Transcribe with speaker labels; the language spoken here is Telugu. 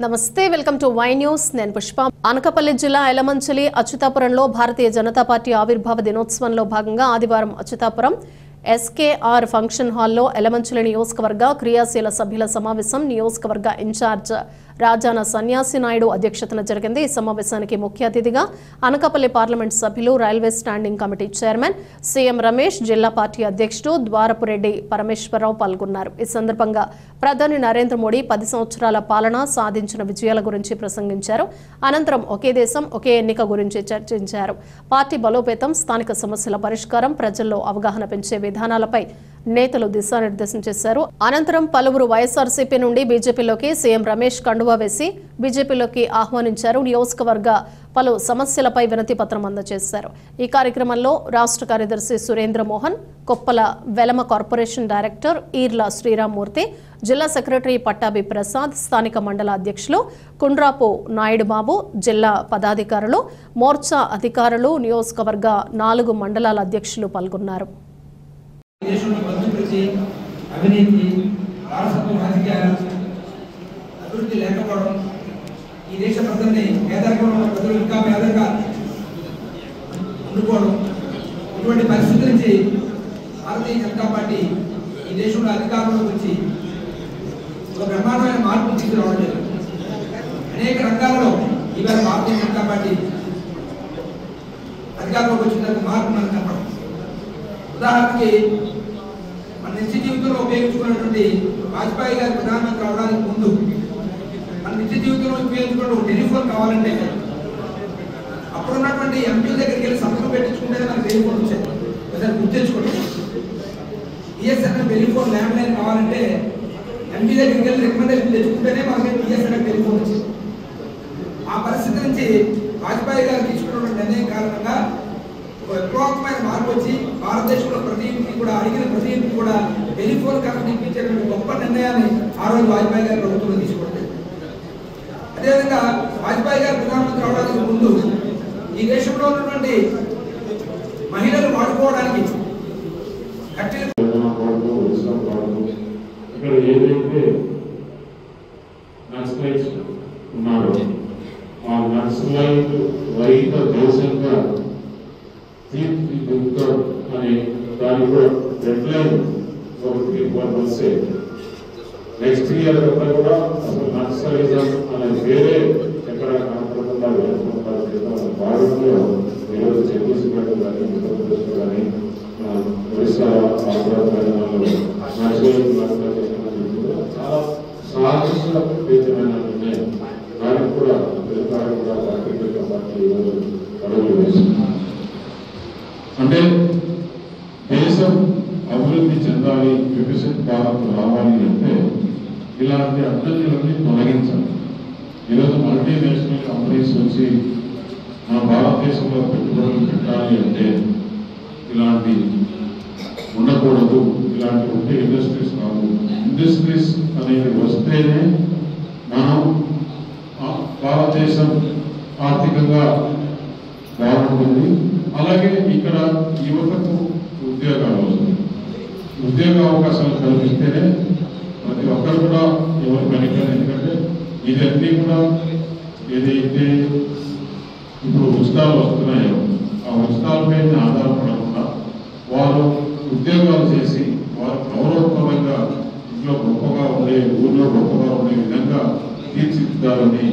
Speaker 1: నమస్తే వెల్కమ్ టు వై న్యూస్ నేను పుష్ప అనకాపల్లి జిల్లా ఎలమంచిలి అచ్యుతాపురంలో భారతీయ జనతా పార్టీ ఆవిర్భావ దినోత్సవంలో భాగంగా ఆదివారం అచ్యుతాపురం ఎస్కేఆర్ ఫంక్షన్ హాల్లో ఎలమంచిలి నియోజకవర్గ క్రియాశీల సభ్యుల సమావేశం నియోజకవర్గ ఇన్ఛార్జ్ రాజాన సన్యాసి నాయుడు అధ్యక్షతన జరిగింది। ఈ సమావేశానికి ముఖ్య అతిథిగా అనకాపల్లి పార్లమెంట్ సభ్యులు railway standing committee chairman CM Ramesh, జిల్లా పార్టీ అధ్యక్షుడు ద్వారపురెడ్డి పరమేశ్వరరావు పాల్గొన్నారు। ఈ సందర్భంగా ప్రధాని నరేంద్ర మోడీ 10 సంవత్సరాల పాలన సాధించిన విజయాల గురించి ప్రసంగించారు। అనంతరం ఒకే దేశం ఒకే ఎన్నిక గురించి చర్చించారు। పార్టీ బలోపేతం, స్థానిక సమస్యల పరిష్కారం, ప్రజల్లో అవగాహన పెంచే విధానాలపై నేతలు దిశానిర్దేశం చేశారు। అనంతరం పలువురు వైఎస్ఆర్సీపీ నుండి బీజేపీలోకి సీఎం రమేష్ కండువా వేసి బీజేపీలోకి ఆహ్వానించారు। నియోజకవర్గ పలు సమస్యలపై వినతి పత్రం అందజేశారు। ఈ కార్యక్రమంలో రాష్ట్ర కార్యదర్శి సురేంద్ర మోహన్, కొప్పల వెలమ కార్పొరేషన్ డైరెక్టర్ ఈర్ల శ్రీరామ్మూర్తి, జిల్లా సెక్రటరీ పట్టాభి ప్రసాద్, స్థానిక మండల అధ్యక్షులు కుండ్రాపు నాయుడు బాబు, జిల్లా పదాధికారులు, మోర్చా అధికారులు, నియోజకవర్గ 4 మండలాల అధ్యక్షులు పాల్గొన్నారు।
Speaker 2: అవినీతి, వారసత్వ రాజకీయాలు, అభివృద్ధి లేకపోవడం, ఈ దేశ ప్రజల్ని పేదరికంలో ప్రజలు ఇంకా పేదగా ఉండిపోవడం, ఇటువంటి పరిస్థితి నుంచి భారతీయ జనతా పార్టీ ఈ దేశంలో అధికారంలోకి వచ్చి ఒక బ్రహ్మాండమైన మార్పును తీసుకురావడం జరిగింది। అనేక రంగాల్లో ఈవేళ భారతీయ జనతా పార్టీ అధికారంలోకి వచ్చిన మార్పు మనకు కనపడం। ఉదాహరణకి మన నిత్య జీవితంలో ఉపయోగించుకున్నటువంటి వాజ్పేయి గారి ప్రధానమంత్రి అవడానికి ముందు మన నిత్య జీవితంలో ఉపయోగించుకున్న ఒక టెలిఫోన్ కావాలంటే అప్పుడున్నటువంటి ఎంపీల దగ్గరికి వెళ్ళి సంతకం పెట్టించుకుంటే మనకు టెలిఫోన్ వచ్చేది। ఒకసారి గుర్తించుకోండి, బిఎస్ఎన్ఎల్ టెలిఫోన్ ల్యాండ్ లైన్ కావాలంటే ఎంపీ దగ్గరికి వెళ్ళి రికమెండేషన్ తెచ్చుకుంటేనే మనకి బిఎస్ఎన్ఎల్ టెలిఫోన్ వచ్చింది। ఆ పరిస్థితి నుంచి వాజ్పేయి గారు తీసుకున్నటువంటి నిర్ణయం కారణంగా విప్లవాత్మకమైన మార్పు వచ్చి భారతదేశంలో ప్రతి ఇంటికి కూడా అడిగిన ప్రతి ఇంటికి కూడా టెలిఫోన్ కనెక్షన్ ఇప్పించేటువంటి గొప్ప నిర్ణయాన్ని ఆ రోజు వాజ్పేయి గారి ప్రభుత్వంలో తీసుకోవడం జరిగింది। అదేవిధంగా వాజ్పేయి గారు ప్రధానమంత్రి అవడానికి ముందు ఈ దేశంలో ఉన్నటువంటి మహిళలు వాడుకోవడానికి
Speaker 3: ఇక్కడ ఏదైతే నక్సలైట్స్ ఉన్నారో ఆ నక్సలైట్ రహిత దేశంగా అనే దాని కూడా డెడ్ లైన్ వస్తే నెక్స్ట్ ఇయర్ కూడా అసలు నక్సలిజం అనేది వేరే ఎక్కడ కనపడకుండా భారత్లో ఈరోజు ఛత్తీస్గఢ్ కానీ ఉత్తరప్రదేశ్ కానీ ఒరిస్సా, ఆంధ్ర తెలంగాణలో చాలా సాహసోపేతమైన నిర్ణయం। దానికి కూడా తెలంగాణ కూడా భారతీయ జనతా పార్టీ ఈరోజు అడుగులు వేస్తుంది। అంటే దేశం అభివృద్ధి చెందాలి, వికసిత భారత్ రావాలి అంటే ఇలాంటి అడ్డంకులన్నీ తొలగించాలి। ఈరోజు మల్టీనేషనల్ కంపెనీస్ వచ్చి మన భారతదేశంలో పెట్టుబడులు పెట్టాలి అంటే ఇలాంటి ఉండకూడదు, ఇలాంటి ఉంటే ఇండస్ట్రీస్ కాదు। ఇండస్ట్రీస్ అనేవి వస్తేనే మనం భారతదేశం ఆర్థికంగా బాగుంటుంది। అలాగే ఇక్కడ యువతకు ఉద్యోగాలు వస్తాయి, ఉద్యోగ అవకాశాలు కల్పిస్తేనే ప్రతి ఒక్కరు కూడా ఎవరు పనికిరారు। ఎందుకంటే ఇవన్నీ కూడా ఏదైతే ఇప్పుడు ఉచితాలు వస్తున్నాయో ఆ ఉచితాలపై ఆధారపడకుండా వారు ఉద్యోగాలు చేసి వారు గౌరవప్రదంగా ఇంట్లో గొప్పగా ఉండే, ఊళ్ళో గొప్పగా ఉండే విధంగా తీర్చిదిద్దాలని